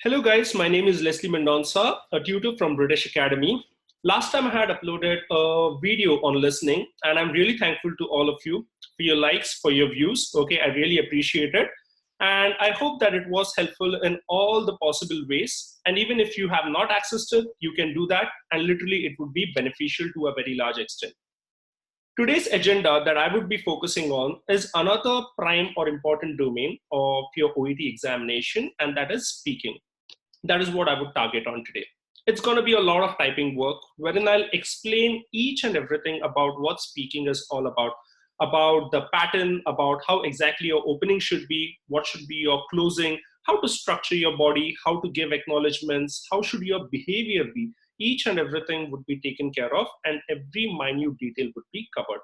Hello guys, my name is Leslie Mendonca, a tutor from British Academy. Last time I had uploaded a video on listening, and I'm really thankful to all of you for your likes, for your views. Okay, I really appreciate it. And I hope that it was helpful in all the possible ways. And even if you have not accessed it, you can do that. And literally it would be beneficial to a very large extent. Today's agenda that I would be focusing on is another prime or important domain of your OET examination, and that is speaking. That is what I would target on today. It's going to be a lot of typing work wherein I'll explain each and everything about what speaking is all about the pattern, about how exactly your opening should be, what should be your closing, how to structure your body, how to give acknowledgements, how should your behavior be. Each and everything would be taken care of and every minute detail would be covered.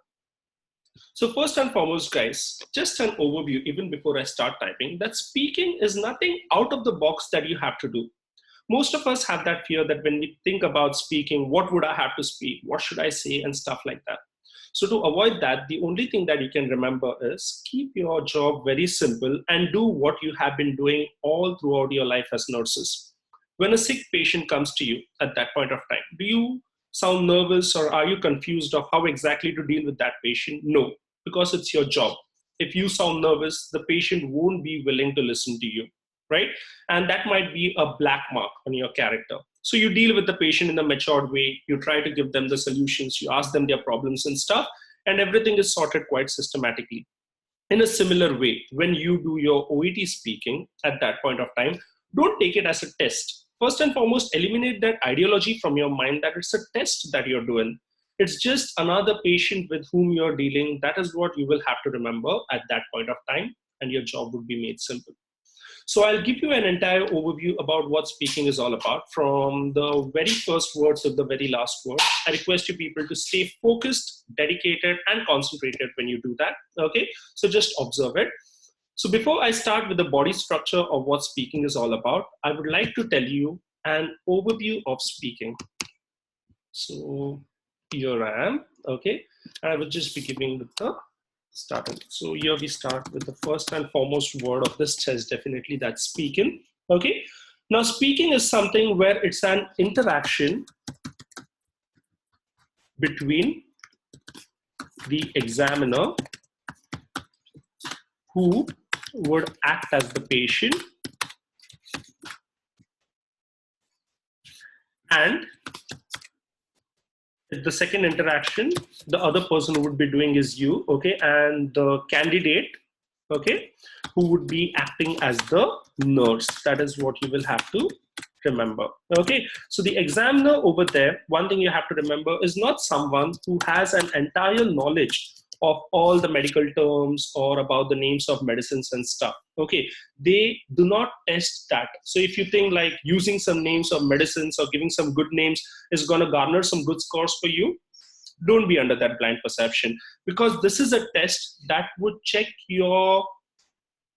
So first and foremost, guys, just an overview, even before I start typing, that speaking is nothing out of the box that you have to do. Most of us have that fear that when we think about speaking, what would I have to speak? What should I say? And stuff like that. So to avoid that, the only thing that you can remember is keep your job very simple and do what you have been doing all throughout your life as nurses. When a sick patient comes to you at that point of time, do you sound nervous or are you confused of how exactly to deal with that patient? No, because it's your job. If you sound nervous, the patient won't be willing to listen to you, right? And that might be a black mark on your character. So you deal with the patient in a matured way. You try to give them the solutions. You ask them their problems and stuff, and everything is sorted quite systematically. In a similar way, when you do your OET speaking at that point of time, don't take it as a test. First and foremost, eliminate that ideology from your mind that it's a test that you're doing. It's just another patient with whom you're dealing. That is what you will have to remember at that point of time, and your job would be made simple. So I'll give you an entire overview about what speaking is all about, from the very first word to the very last word. I request you people to stay focused, dedicated, and concentrated when you do that. Okay, so just observe it. So before I start with the body structure of what speaking is all about, I would like to tell you an overview of speaking. So here I am, okay? And I will just be giving the starting. So here we start with the first and foremost word of this test, definitely that's speaking, okay? Now speaking is something where it's an interaction between the examiner, who would act as the patient, and the second interaction, the other person who would be doing is you, okay, and the candidate, okay, who would be acting as the nurse. That is what you will have to remember, okay? So the examiner over there, one thing you have to remember, is not someone who has an entire knowledge of all the medical terms or about the names of medicines and stuff, okay? They do not test that. So if you think like using some names of medicines or giving some good names is gonna garner some good scores for you, don't be under that blind perception, because this is a test that would check your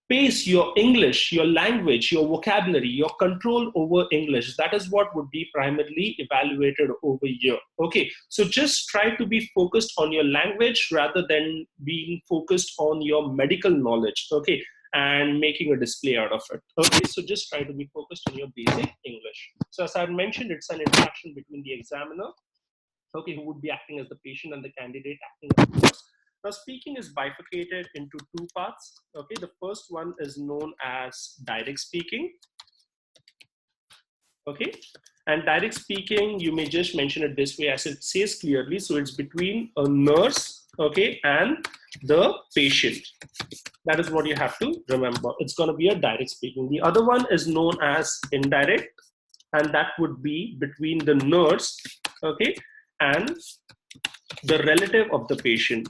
pace, your English, your language, your vocabulary, your control over English. That is what would be primarily evaluated over here. Okay, so just try to be focused on your language rather than being focused on your medical knowledge, okay, and making a display out of it. Okay, so just try to be focused on your basic English. So as I mentioned, it's an interaction between the examiner, okay, who would be acting as the patient, and the candidate acting as the nurse. Now, speaking is bifurcated into two parts. Okay, the first one is known as direct speaking. Okay, and direct speaking, you may just mention it this way as it says clearly. So it's between a nurse, okay, and the patient. That is what you have to remember. It's going to be a direct speaking. The other one is known as indirect, and that would be between the nurse, okay, and the relative of the patient.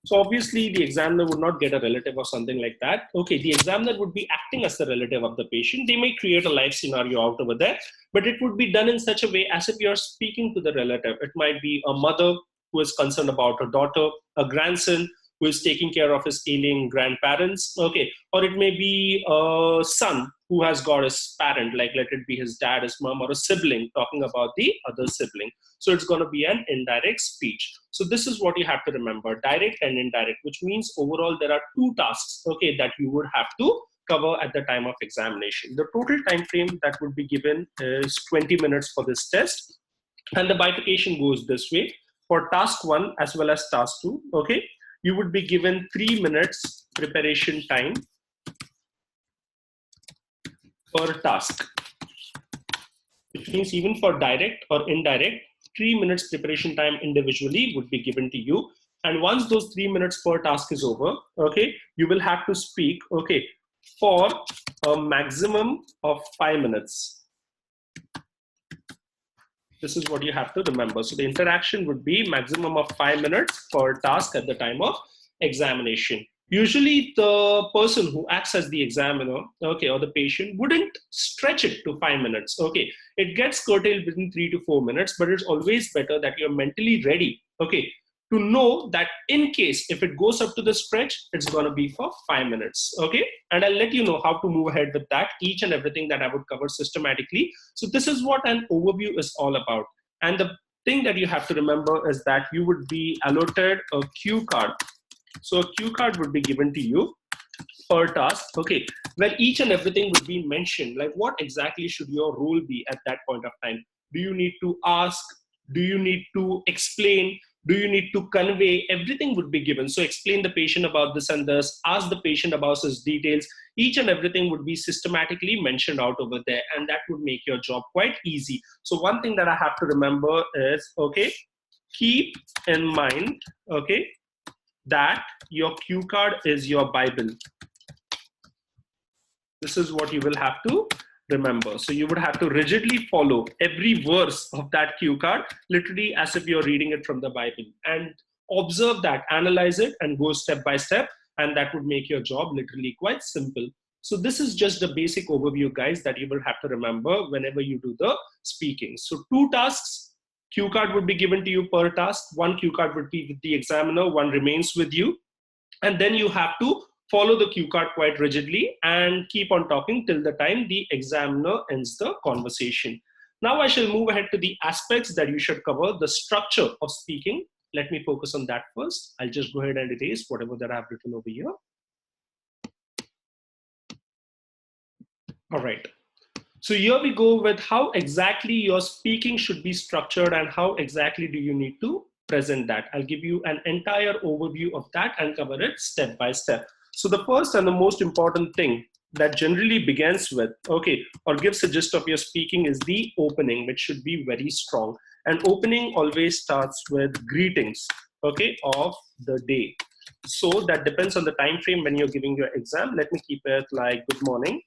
So obviously the examiner would not get a relative or something like that. Okay, the examiner would be acting as the relative of the patient. They may create a live scenario out over there, but it would be done in such a way as if you're speaking to the relative. It might be a mother who is concerned about her daughter, a grandson who is taking care of his ailing grandparents, okay, or it may be a son who has got his parent, like let it be his dad, his mom, or a sibling talking about the other sibling. So it's going to be an indirect speech. So this is what you have to remember, direct and indirect, which means overall there are two tasks, okay, that you would have to cover at the time of examination. The total time frame that would be given is 20 minutes for this test. And the bifurcation goes this way. For task 1 as well as task 2, okay, you would be given 3 minutes preparation time per task, which means even for direct or indirect, 3 minutes preparation time individually would be given to you. And once those 3 minutes per task is over, okay, you will have to speak, okay, for a maximum of 5 minutes. This is what you have to remember. So the interaction would be maximum of 5 minutes per task at the time of examination. Usually the person who acts as the examiner, okay, or the patient wouldn't stretch it to 5 minutes, okay. It gets curtailed within 3 to 4 minutes, but it's always better that you're mentally ready, okay, to know that in case if it goes up to the stretch, it's going to be for 5 minutes, okay. And I'll let you know how to move ahead with that, each and everything that I would cover systematically. So this is what an overview is all about. And the thing that you have to remember is that you would be allotted a cue card. So a cue card would be given to you per task, okay, where each and everything would be mentioned, like what exactly should your role be at that point of time. Do you need to ask? Do you need to explain? Do you need to convey? Everything would be given. So explain the patient about this and this, ask the patient about his details. Each and everything would be systematically mentioned out over there, and that would make your job quite easy. So one thing that I have to remember is, okay, keep in mind, okay, that your cue card is your Bible. This is what you will have to remember. So you would have to rigidly follow every verse of that cue card, literally as if you're reading it from the Bible, and observe that, analyze it, and go step by step, and that would make your job literally quite simple. So this is just the basic overview, guys, that you will have to remember whenever you do the speaking. So 2 tasks, cue card would be given to you per task. 1 cue card would be with the examiner, 1 remains with you. And then you have to follow the cue card quite rigidly and keep on talking till the time the examiner ends the conversation. Now I shall move ahead to the aspects that you should cover, the structure of speaking. Let me focus on that first. I'll just go ahead and erase whatever that I've written over here. All right. So here we go with how exactly your speaking should be structured and how exactly do you need to present that. I'll give you an entire overview of that and cover it step by step. So the first and the most important thing that generally begins with, okay, or gives a gist of your speaking is the opening, which should be very strong. And opening always starts with greetings, okay, of the day. So that depends on the time frame when you're giving your exam. Let me keep it like good morning.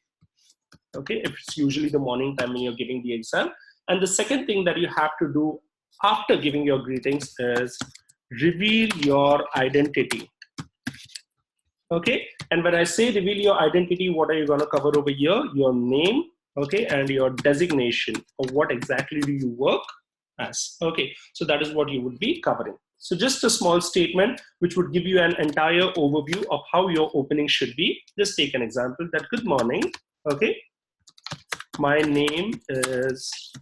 Okay, if it's usually the morning time when you're giving the exam. And the second thing that you have to do after giving your greetings is reveal your identity. Okay, and when I say reveal your identity, what are you going to cover over here? Your name, okay, and your designation of what exactly do you work as. Okay, so that is what you would be covering. So just a small statement which would give you an entire overview of how your opening should be. Just take an example that good morning, okay. My name is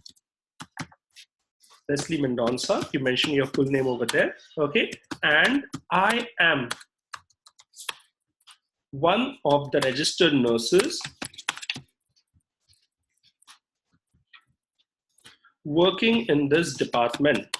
Leslie Mendonca. You mention your full name over there, okay? And I am one of the registered nurses working in this department.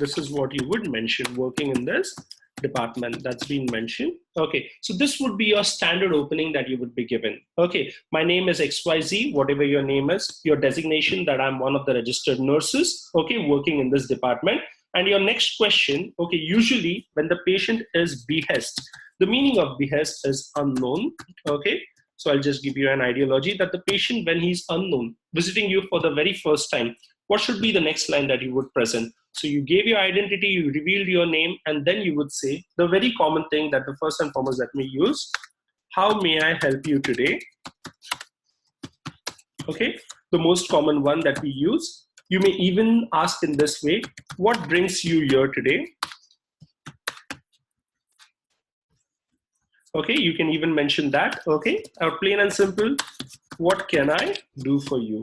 This is what you would mention, working in this department that's been mentioned. Okay, so this would be your standard opening that you would be given. Okay, my name is XYZ, whatever your name is, your designation that I'm one of the registered nurses, okay, working in this department. And your next question, okay, usually when the patient is behest, the meaning of behest is unknown, okay. So I'll just give you an ideology that the patient, when he's unknown, visiting you for the very first time, what should be the next line that you would present? So you gave your identity, you revealed your name, and then you would say the very common thing that the first and foremost that we use, how may I help you today? Okay, the most common one that we use. You may even ask in this way, what brings you here today? Okay, you can even mention that, okay, or plain and simple, what can I do for you?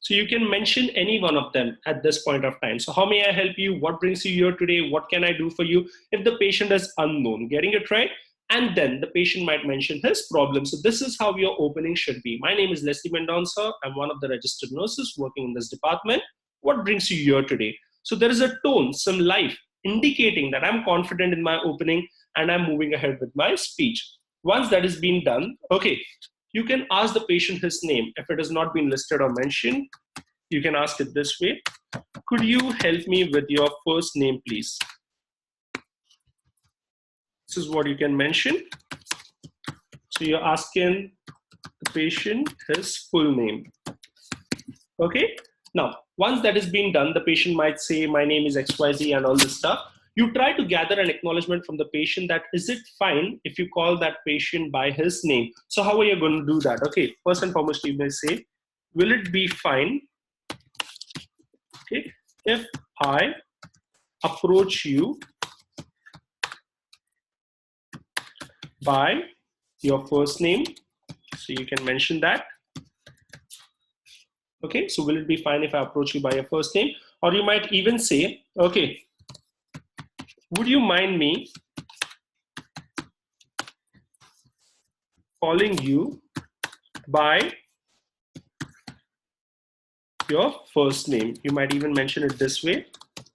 So you can mention any one of them at this point of time. So how may I help you? What brings you here today? What can I do for you? If the patient is unknown, getting it right? and then the patient might mention his problem. So this is how your opening should be. My name is Leslie Mendonca. I'm one of the registered nurses working in this department. What brings you here today? So there is a tone, some life, indicating that I'm confident in my opening and I'm moving ahead with my speech. Once that is being done, okay, you can ask the patient his name. If it has not been listed or mentioned, you can ask it this way. Could you help me with your first name, please? This is what you can mention. So you're asking the patient his full name. Okay. Now, once that is being done, the patient might say, my name is XYZ and all this stuff. You try to gather an acknowledgement from the patient that, is it fine if you call that patient by his name? So how are you going to do that? Okay. First and foremost, you may say, will it be fine, okay, if I approach you by your first name? So you can mention that. Okay, so will it be fine if I approach you by your first name? Or you might even say, okay, would you mind me calling you by your first name? You might even mention it this way.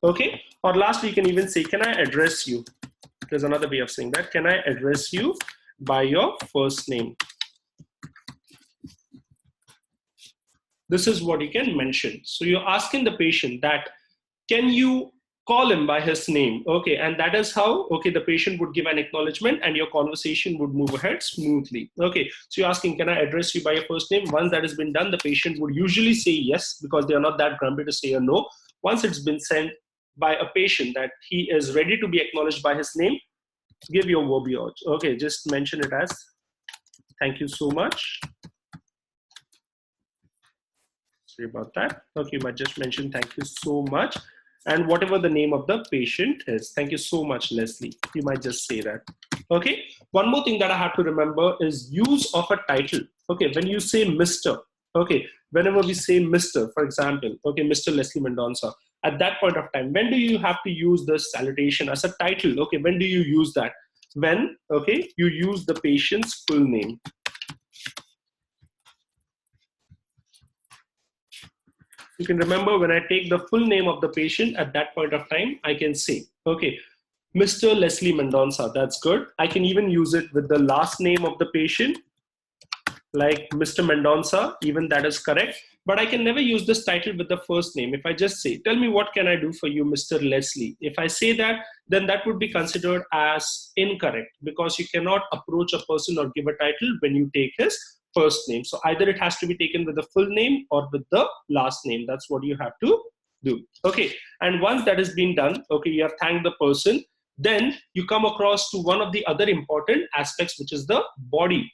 Okay, or lastly, you can even say, can I address you? There's another way of saying that. Can I address you by your first name? This is what you can mention. So you're asking the patient that, can you call him by his name? Okay, and that is how, okay, the patient would give an acknowledgement and your conversation would move ahead smoothly. Okay, so you're asking, can I address you by your first name? Once that has been done, the patient would usually say yes, because they are not that grumpy to say a no. Once it's been sent by a patient that he is ready to be acknowledged by his name, give your verbiage. Okay, just mention it as, thank you so much. Sorry about that. Okay, you might just mention thank you so much. And whatever the name of the patient is. Thank you so much, Leslie. You might just say that. Okay, one more thing that I have to remember is use of a title. Okay, when you say Mr., okay, whenever we say Mr., for example, okay, Mr. Leslie Mendonca, at that point of time, when do you have to use the salutation as a title? Okay, when do you use that? When, okay, you use the patient's full name. You can remember, when I take the full name of the patient, at that point of time, I can say, okay, Mr. Leslie Mendonca, that's good. I can even use it with the last name of the patient, like Mr. Mendonca, even that is correct. But I can never use this title with the first name. If I just say, tell me what can I do for you, Mr. Leslie? If I say that, then that would be considered as incorrect, because you cannot approach a person or give a title when you take his first name. So either it has to be taken with the full name or with the last name. That's what you have to do. Okay, and once that has been done, okay, you have thanked the person, then you come across to one of the other important aspects, which is the body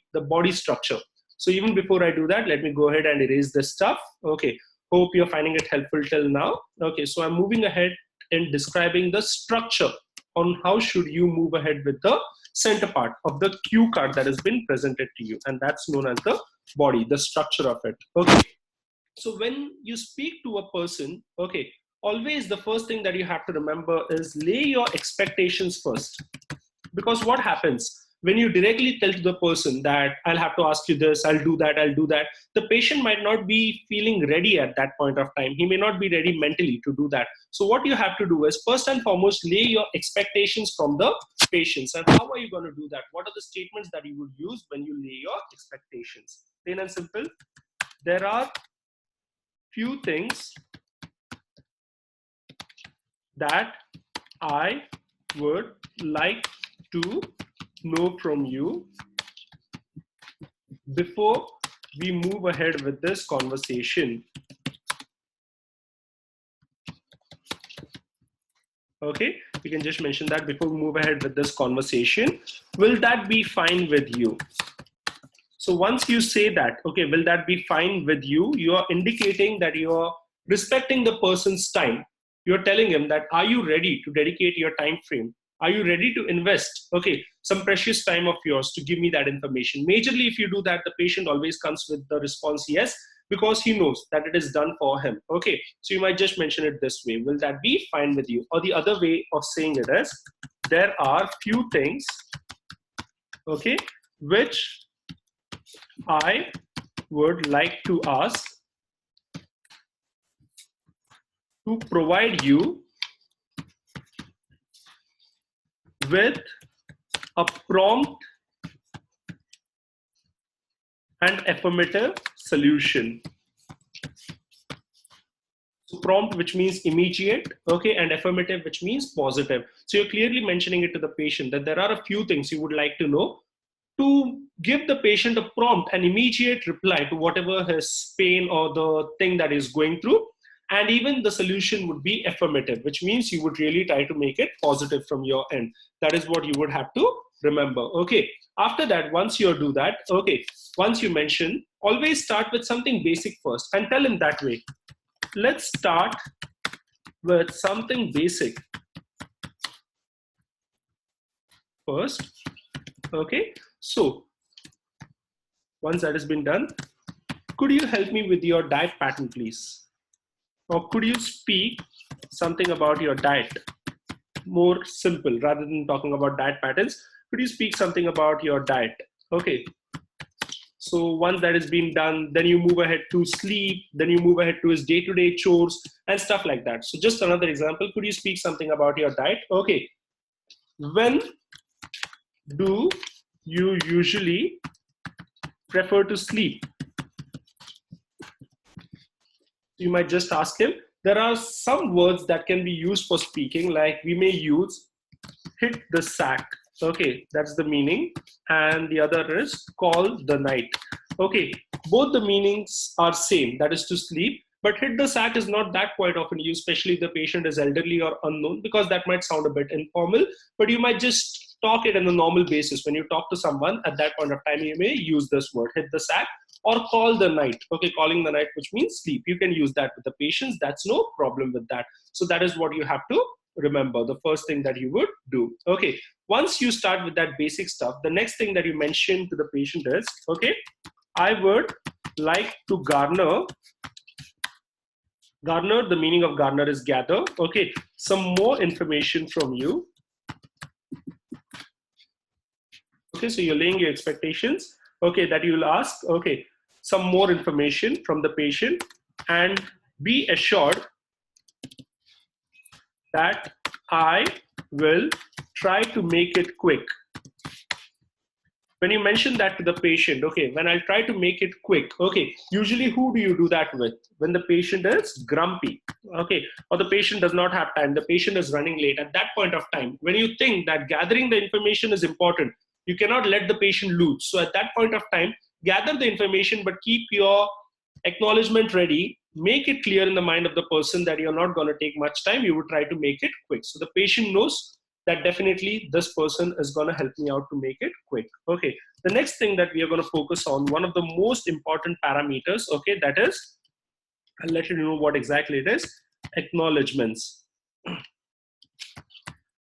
structure. So even before I do that, let me go ahead and erase this stuff. Okay, hope you're finding it helpful till now. Okay, so I'm moving ahead in describing the structure on how should you move ahead with the center part of the cue card that has been presented to you, and that's known as the body, the structure of it. Okay, so when you speak to a person, okay, always the first thing that you have to remember is lay your expectations first. Because what happens when you directly tell to the person that I'll have to ask you this, I'll do that, the patient might not be feeling ready at that point of time. He may not be ready mentally to do that. So what you have to do is, first and foremost, lay your expectations from the patients. And how are you going to do that? What are the statements that you would use when you lay your expectations? Plain and simple. There are few things that I would like to know from you before we move ahead with this conversation. Okay, you can just mention that before we move ahead with this conversation. Will that be fine with you? So once you say that, okay, will that be fine with you? You are indicating that you are respecting the person's time. You're telling him that, are you ready to dedicate your time frame? Are you ready to invest, okay, some precious time of yours to give me that information? Majorly, if you do that, the patient always comes with the response yes, because he knows that it is done for him. Okay, so you might just mention it this way. Will that be fine with you? Or the other way of saying it is, there are few things okay, which I would like to ask to provide you with a prompt and affirmative solution. So prompt, which means immediate, okay, and affirmative, which means positive. So you're clearly mentioning it to the patient that there are a few things you would like to know to give the patient a prompt, an immediate reply to whatever his pain or the thing that is going through. And even the solution would be affirmative, which means you would really try to make it positive from your end. That is what you would have to remember. Okay. After that, once you do that, okay, once you mention, always start with something basic first and tell him that way. Let's start with something basic first. Okay. So once that has been done, could you help me with your diet pattern, please? Or could you speak something about your diet? More simple, rather than talking about diet patterns, could you speak something about your diet? Okay. So once that has been done, then you move ahead to sleep, then you move ahead to his day-to-day chores and stuff like that. So just another example, could you speak something about your diet? Okay. When do you usually prefer to sleep? You might just ask him. There are some words that can be used for speaking, like we may use hit the sack. Okay, that's the meaning. And the other is call the night. Okay, both the meanings are same, that is to sleep. But hit the sack is not that quite often used, especially if the patient is elderly or unknown, because that might sound a bit informal. But you might just talk it on a normal basis. When you talk to someone at that point of time, you may use this word, hit the sack, or call the night. Okay, calling the night, which means sleep. You can use that with the patients. That's no problem with that. So that is what you have to remember, the first thing that you would do. Okay, once you start with that basic stuff, the next thing that you mention to the patient is, okay, I would like to garner, the meaning of garner is gather, okay, some more information from you. Okay, so you're laying your expectations, okay, that you'll ask, okay, some more information from the patient, and be assured that I will try to make it quick. When you mention that to the patient, okay, when I'll try to make it quick, okay, usually who do you do that with? When the patient is grumpy, okay, or the patient does not have time, the patient is running late. At that point of time, when you think that gathering the information is important, you cannot let the patient lose. So at that point of time, gather the information, but keep your acknowledgement ready. Make it clear in the mind of the person that you're not going to take much time. You would try to make it quick. So the patient knows that definitely this person is going to help me out to make it quick. Okay. The next thing that we are going to focus on, one of the most important parameters, okay, that is, I'll let you know what exactly it is, acknowledgements.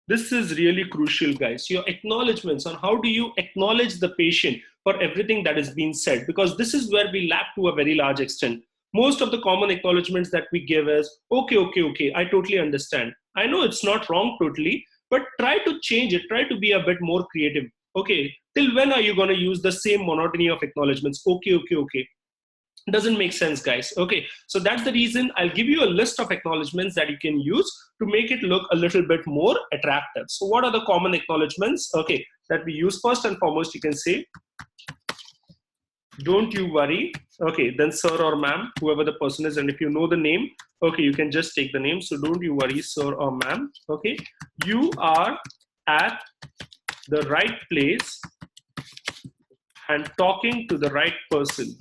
This is really crucial, guys. Your acknowledgements on how do you acknowledge the patient for everything that is being said, because this is where we lack to a very large extent. Most of the common acknowledgements that we give is, okay, I totally understand. I know it's not wrong totally, but try to change it. Try to be a bit more creative. Okay, till when are you going to use the same monotony of acknowledgements? Okay. Doesn't make sense, guys. Okay, so that's the reason I'll give you a list of acknowledgements that you can use to make it look a little bit more attractive. So what are the common acknowledgements, okay, that we use? First and foremost, you can say, don't you worry, okay, then sir or ma'am, whoever the person is, and if you know the name, okay, you can just take the name. So don't you worry, sir or ma'am, okay, you are at the right place and talking to the right person.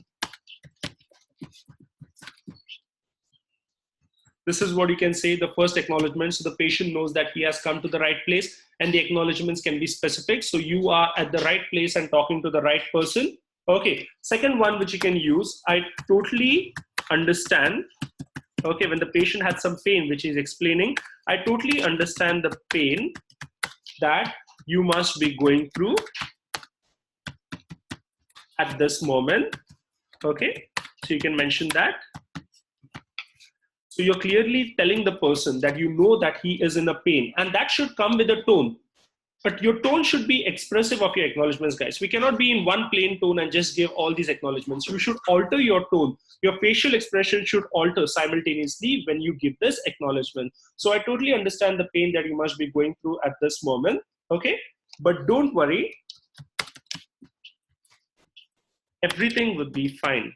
This is what you can say, the first acknowledgement. So the patient knows that he has come to the right place, and the acknowledgements can be specific. So you are at the right place and talking to the right person. Okay. Second one, which you can use, I totally understand. Okay. When the patient had some pain, which is explaining, I totally understand the pain that you must be going through at this moment. Okay. So you can mention that. So you're clearly telling the person that you know that he is in a pain, and that should come with a tone. But your tone should be expressive of your acknowledgements, guys. We cannot be in one plain tone and just give all these acknowledgements. You should alter your tone. Your facial expression should alter simultaneously when you give this acknowledgement. So I totally understand the pain that you must be going through at this moment. Okay, but don't worry. Everything would be fine.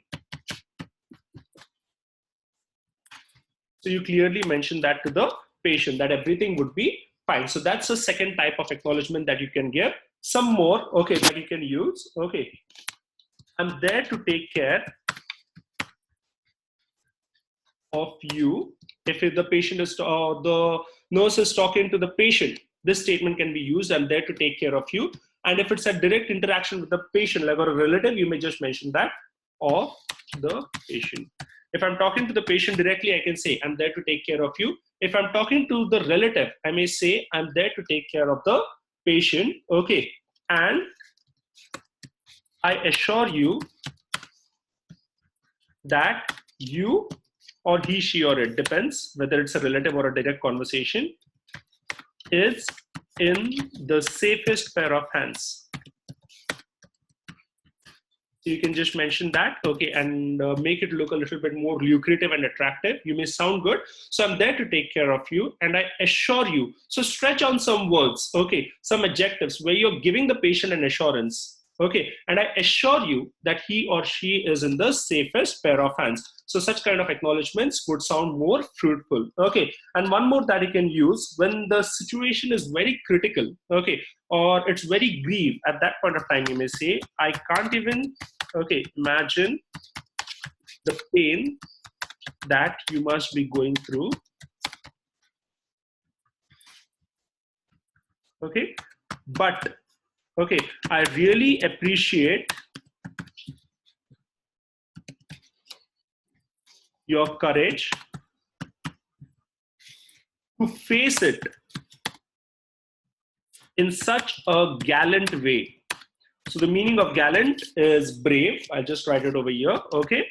So you clearly mentioned that to the patient, that everything would be fine. So that's the second type of acknowledgement that you can give. Some more, okay, that you can use. Okay, I'm there to take care of you. If the patient is, the nurse is talking to the patient, this statement can be used, I'm there to take care of you. And if it's a direct interaction with the patient, like or a relative, you may just mention that, of the patient. If I'm talking to the patient directly, I can say, I'm there to take care of you. If I'm talking to the relative, I may say, I'm there to take care of the patient. Okay, and I assure you that you, or he, she, or it, depends whether it's a relative or a direct conversation, is in the safest pair of hands. So you can just mention that, okay, and make it look a little bit more lucrative and attractive. You may sound good. So I'm there to take care of you, and I assure you. So stretch on some words, okay, some adjectives where you're giving the patient an assurance. Okay, and I assure you that he or she is in the safest pair of hands. So such kind of acknowledgements would sound more fruitful. Okay, and one more that you can use when the situation is very critical, okay, or it's very grief. At that point of time, you may say, I can't even, okay, imagine the pain that you must be going through. Okay, but okay, I really appreciate your courage to face it in such a gallant way. So the meaning of gallant is brave. I'll just write it over here. Okay,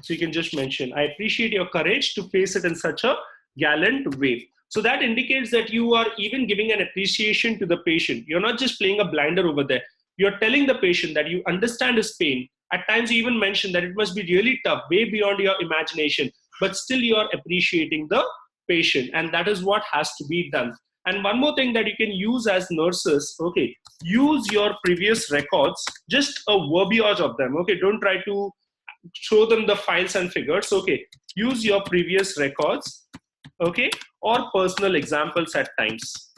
so you can just mention, I appreciate your courage to face it in such a gallant way. So that indicates that you are even giving an appreciation to the patient. You're not just playing a blinder over there. You're telling the patient that you understand his pain. At times you even mention that it must be really tough, way beyond your imagination, but still you are appreciating the patient, and that is what has to be done. And one more thing that you can use as nurses, okay, use your previous records, just a verbiage of them, okay, don't try to show them the files and figures, okay, use your previous records, okay, or personal examples at times.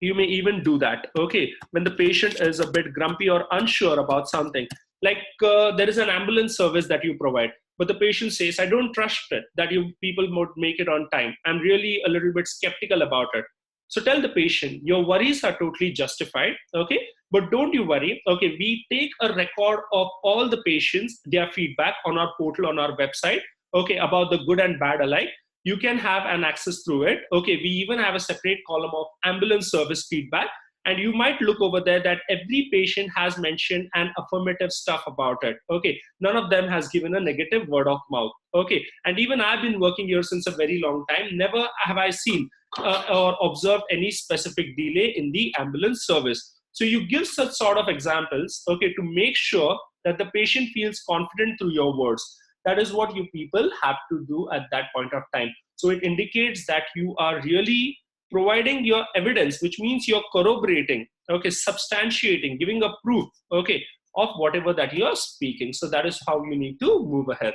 You may even do that, okay, when the patient is a bit grumpy or unsure about something, like there is an ambulance service that you provide, but the patient says, I don't trust it, that you people would make it on time. I'm really a little bit skeptical about it. So tell the patient, your worries are totally justified, okay, but don't you worry, okay, we take a record of all the patients, their feedback on our portal, on our website, okay, about the good and bad alike. You can have an access through it. Okay, we even have a separate column of ambulance service feedback. And you might look over there that every patient has mentioned an affirmative stuff about it. Okay, none of them has given a negative word of mouth. Okay, and even I've been working here since a very long time. Never have I seen or observed any specific delay in the ambulance service. So you give such sort of examples, okay, to make sure that the patient feels confident through your words. That is what you people have to do at that point of time. So it indicates that you are really providing your evidence, which means you're corroborating, okay, substantiating, giving a proof, okay, of whatever that you are speaking. So that is how you need to move ahead.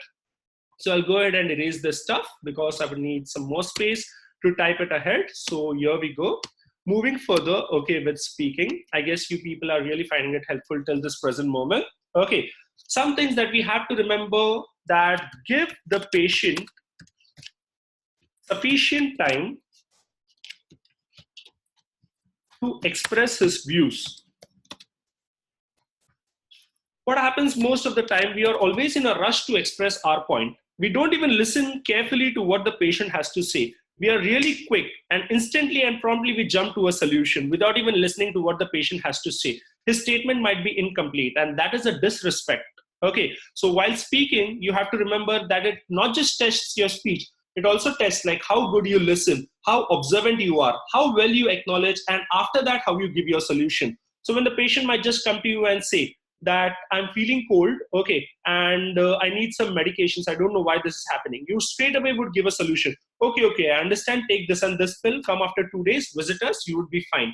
So I'll go ahead and erase this stuff because I will need some more space to type it ahead. So here we go. Moving further, okay, with speaking, I guess you people are really finding it helpful till this present moment. Okay, some things that we have to remember, that give the patient sufficient time to express his views. What happens most of the time, we are always in a rush to express our point. We don't even listen carefully to what the patient has to say. We are really quick and instantly and promptly we jump to a solution without even listening to what the patient has to say. His statement might be incomplete, and that is a disrespect. Okay, so while speaking, you have to remember that it not just tests your speech, It also tests like how good you listen, how observant you are, how well you acknowledge, and after that, how you give your solution. So when the patient might just come to you and say that I'm feeling cold, okay, and I need some medications, I don't know why this is happening. You straight away would give a solution. Okay, I understand, take this and this pill, come after 2 days, visit us, you would be fine.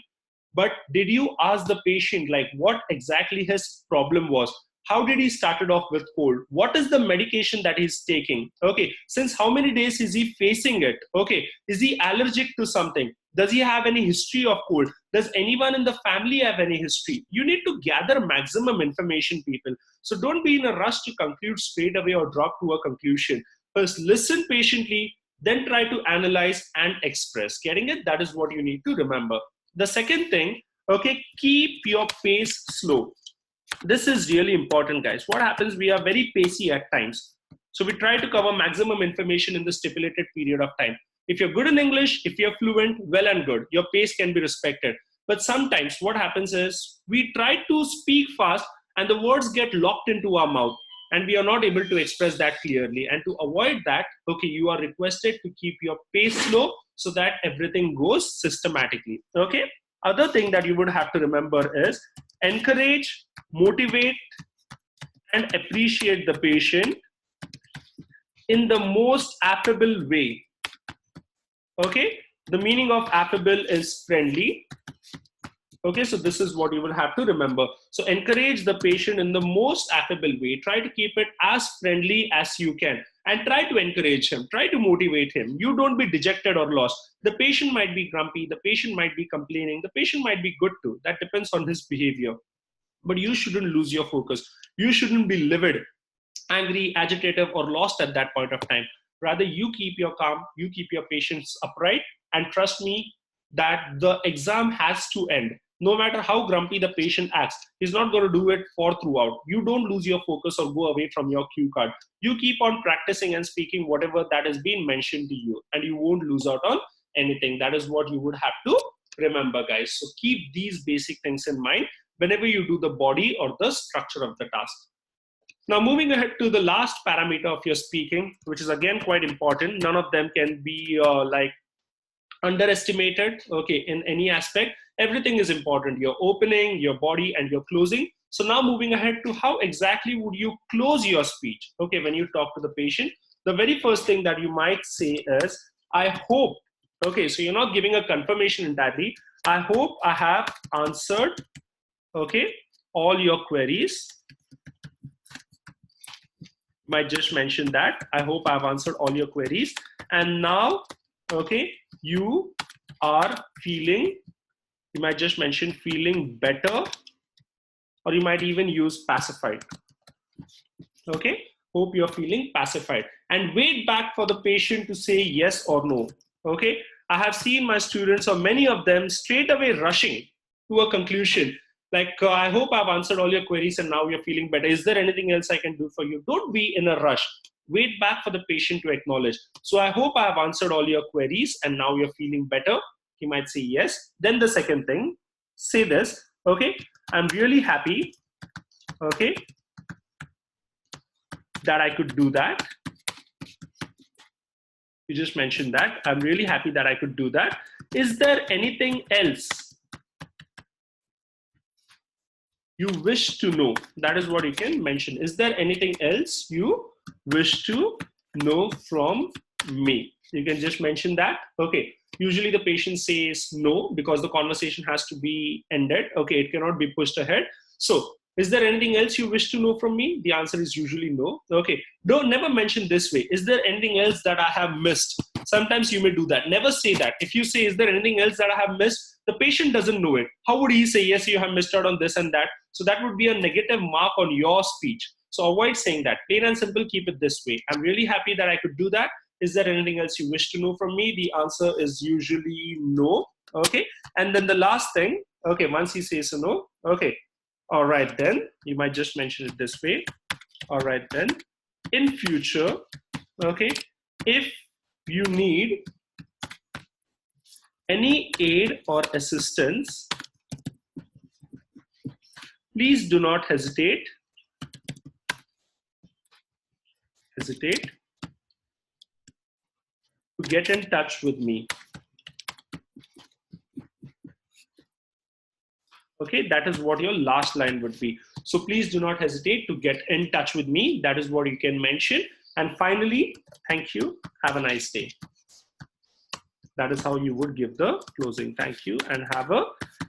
But did you ask the patient like what exactly his problem was? How did he started off with cold? What is the medication that he's taking? Okay, since how many days is he facing it? Okay, is he allergic to something? Does he have any history of cold? Does anyone in the family have any history? You need to gather maximum information, people. So don't be in a rush to conclude straight away or drop to a conclusion. First, listen patiently, then try to analyze and express. Getting it? That is what you need to remember. The second thing, okay, keep your pace slow. This is really important, guys. What happens? We are very pacey at times. So we try to cover maximum information in the stipulated period of time. If you're good in English, if you're fluent, well and good. Your pace can be respected. But sometimes what happens is we try to speak fast and the words get locked into our mouth and we are not able to express that clearly. And to avoid that, okay, you are requested to keep your pace slow so that everything goes systematically. Okay. Other thing that you would have to remember is encourage, motivate, and appreciate the patient in the most affable way. Okay, the meaning of affable is friendly. Okay, so this is what you will have to remember. So encourage the patient in the most affable way. Try to keep it as friendly as you can and try to encourage him. Try to motivate him. You don't be dejected or lost. The patient might be grumpy. The patient might be complaining. The patient might be good too. That depends on his behavior. But you shouldn't lose your focus. You shouldn't be livid, angry, agitated, or lost at that point of time. Rather, you keep your calm, you keep your patience upright, and trust me that the exam has to end. No matter how grumpy the patient acts, he's not going to do it for throughout. You don't lose your focus or go away from your cue card. You keep on practicing and speaking whatever that has been mentioned to you, and you won't lose out on anything. That is what you would have to remember, guys. So keep these basic things in mind whenever you do the body or the structure of the task. Now, moving ahead to the last parameter of your speaking, which is again quite important. None of them can be underestimated, okay, in any aspect. Everything is important, your opening, your body, and your closing. So now moving ahead to how exactly would you close your speech, okay, when you talk to the patient. The very first thing that you might say is, I hope, okay, so you're not giving a confirmation entirely. I hope I have answered, okay, all your queries. Might just mention that. I hope I've answered all your queries. And now, okay, you are feeling, you might just mention feeling better, or you might even use pacified. Okay, hope you're feeling pacified. And wait back for the patient to say yes or no. Okay, I have seen my students, or many of them, straight away rushing to a conclusion. Like, I hope I've answered all your queries and now you're feeling better. Is there anything else I can do for you? Don't be in a rush. Wait back for the patient to acknowledge. So I hope I've answered all your queries and now you're feeling better. He might say yes. Then the second thing, say this, okay, I'm really happy, okay, that I could do that. You just mentioned that. I'm really happy that I could do that. Is there anything else you wish to know? That is what you can mention. Is there anything else you wish to know from me? You can just mention that. Okay. Usually the patient says no because the conversation has to be ended. Okay. It cannot be pushed ahead. So, is there anything else you wish to know from me? The answer is usually no. Okay. Don't never mention this way. Is there anything else that I have missed? Sometimes you may do that. Never say that. If you say, is there anything else that I have missed? The patient doesn't know it. How would he say, yes, you have missed out on this and that? So that would be a negative mark on your speech. So avoid saying that. Plain and simple, keep it this way. I'm really happy that I could do that. Is there anything else you wish to know from me? The answer is usually no. Okay. And then the last thing, okay, once he says no, okay. All right, then you might just mention it this way. All right, then in future, okay, if you need any aid or assistance, please do not hesitate get in touch with me. Okay, that is what your last line would be. So please do not hesitate to get in touch with me. That is what you can mention. And finally, thank you. Have a nice day. That is how you would give the closing. Thank you and have a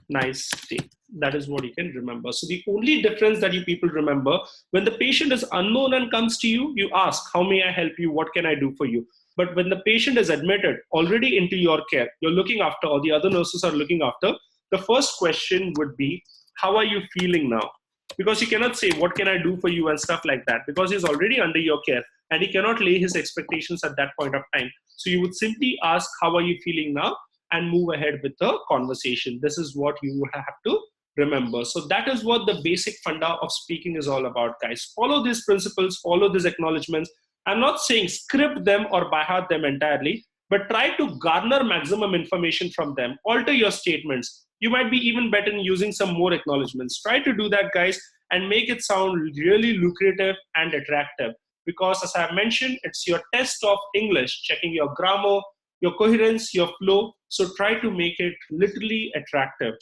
nice day. That is what you can remember. So the only difference that you people remember, when the patient is unknown and comes to you, you ask, how may I help you? What can I do for you? But when the patient is admitted already into your care, you're looking after, or the other nurses are looking after, the first question would be, how are you feeling now? Because you cannot say, what can I do for you and stuff like that, because he's already under your care and he cannot lay his expectations at that point of time. So you would simply ask, how are you feeling now? And move ahead with the conversation. This is what you have to remember. So that is what the basic funda of speaking is all about, guys. Follow these principles, follow these acknowledgements. I'm not saying script them or by heart them entirely, but try to garner maximum information from them. Alter your statements. You might be even better in using some more acknowledgements. Try to do that, guys, and make it sound really lucrative and attractive. Because as I mentioned, it's your test of English, checking your grammar, your coherence, your flow. So try to make it literally attractive.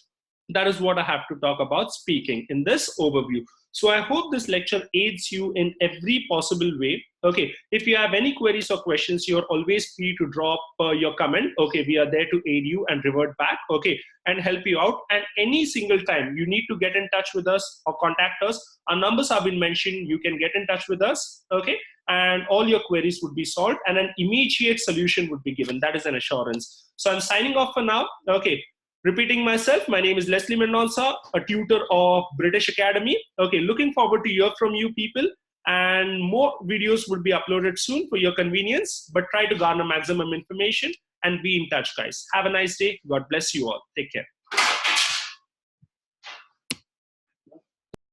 That is what I have to talk about speaking in this overview. So I hope this lecture aids you in every possible way. Okay, if you have any queries or questions, you're always free to drop your comment. Okay, we are there to aid you and revert back, okay, and help you out. And any single time you need to get in touch with us or contact us, our numbers have been mentioned. You can get in touch with us, okay, and all your queries would be solved and an immediate solution would be given. That is an assurance. So I'm signing off for now. Okay. Repeating myself, my name is Leslie Mendonca, a tutor of British Academy. Okay, looking forward to hear from you people, and more videos will be uploaded soon for your convenience, but try to garner maximum information and be in touch, guys. Have a nice day. God bless you all. Take care.